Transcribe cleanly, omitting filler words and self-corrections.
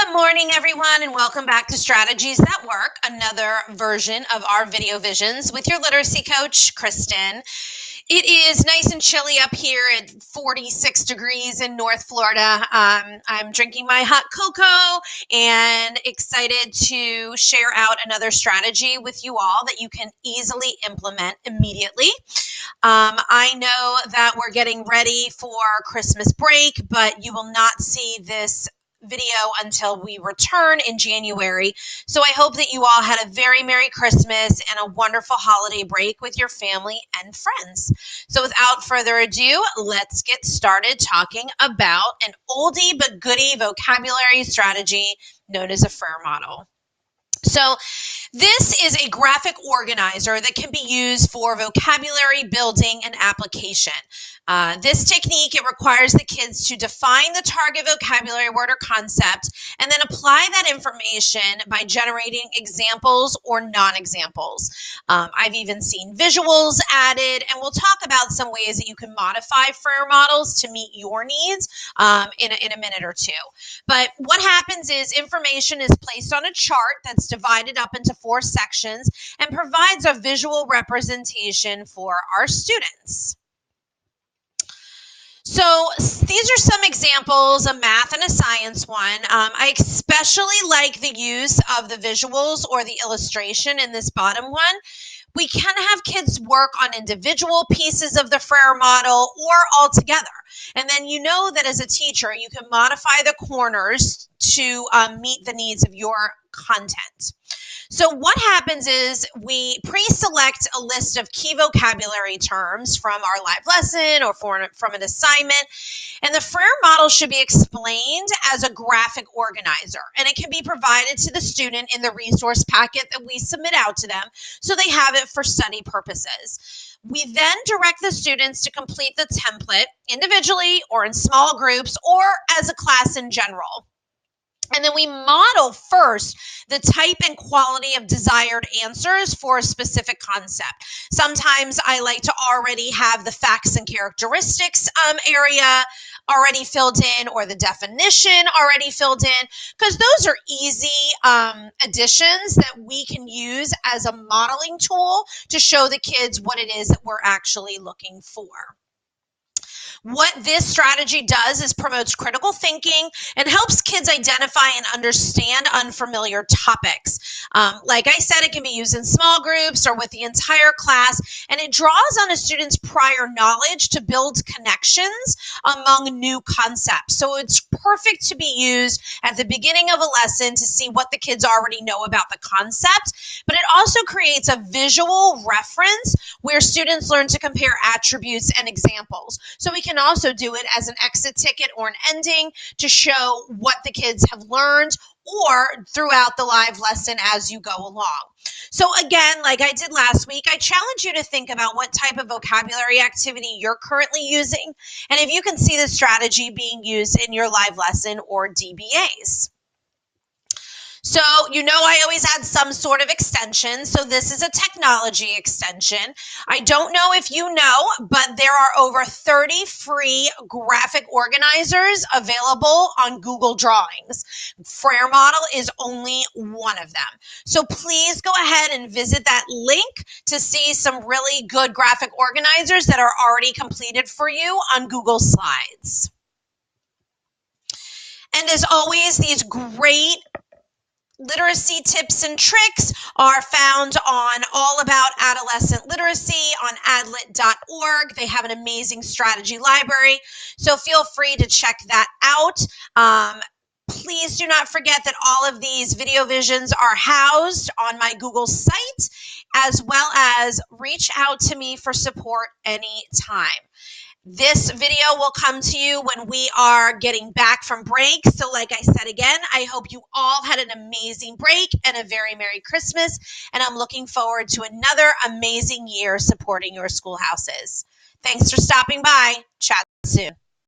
Good morning, everyone, and welcome back to Strategies That Work, another version of our video visions with your literacy coach, Kristen. It is nice and chilly up here at 46 degrees in North Florida. I'm drinking my hot cocoa and excited to share out another strategy with you all that you can easily implement immediately. I know that we're getting ready for Christmas break, but you will not see this video until we return in January. So I hope that you all had a very Merry Christmas and a wonderful holiday break with your family and friends. So without further ado, let's get started talking about an oldie but goodie vocabulary strategy known as a Frayer model. So this is a graphic organizer that can be used for vocabulary building and application. This technique, it requires the kids to define the target vocabulary word or concept and then apply that information by generating examples or non-examples. I've even seen visuals added, and we'll talk about some ways that you can modify Frayer models to meet your needs in a minute or two. But what happens is information is placed on a chart that's divided up into 4 sections and provides a visual representation for our students. So these are some examples, a math and a science one. I especially like the use of the visuals or the illustration in this bottom one. We can have kids work on individual pieces of the Frayer model or all together. And then you know that as a teacher, you can modify the corners to meet the needs of your content. So what happens is we pre-select a list of key vocabulary terms from our live lesson or from an assignment, and the Frayer model should be explained as a graphic organizer, and it can be provided to the student in the resource packet that we submit out to them so they have it for study purposes. We then direct the students to complete the template individually or in small groups or as a class in general. And then we model first the type and quality of desired answers for a specific concept. Sometimes I like to already have the facts and characteristics area already filled in, or the definition already filled in, because those are easy additions that we can use as a modeling tool to show the kids what it is that we're actually looking for. What this strategy does is promotes critical thinking and helps kids identify and understand unfamiliar topics. Like I said, it can be used in small groups or with the entire class, and it draws on a student's prior knowledge to build connections among new concepts. So it's perfect to be used at the beginning of a lesson to see what the kids already know about the concept, but it also creates a visual reference where students learn to compare attributes and examples. So we can also do it as an exit ticket or an ending to show what the kids have learned or throughout the live lesson as you go along. So again, like I did last week, I challenge you to think about what type of vocabulary activity you're currently using and if you can see the strategy being used in your live lesson or DBAs. So, you know, I always add some sort of extension. So this is a technology extension. I don't know if you know, but there are over 30 free graphic organizers available on Google Drawings. Frayer model is only one of them. So please go ahead and visit that link to see some really good graphic organizers that are already completed for you on Google Slides. And as always, these great literacy tips and tricks are found on All About Adolescent Literacy on adlit.org. They have an amazing strategy library, so feel free to check that out. Please do not forget that all of these video visions are housed on my Google site, as well as reach out to me for support anytime. This video will come to you when we are getting back from break. So like I said again, I hope you all had an amazing break and a very Merry Christmas. And I'm looking forward to another amazing year supporting your schoolhouses. Thanks for stopping by. Chat soon.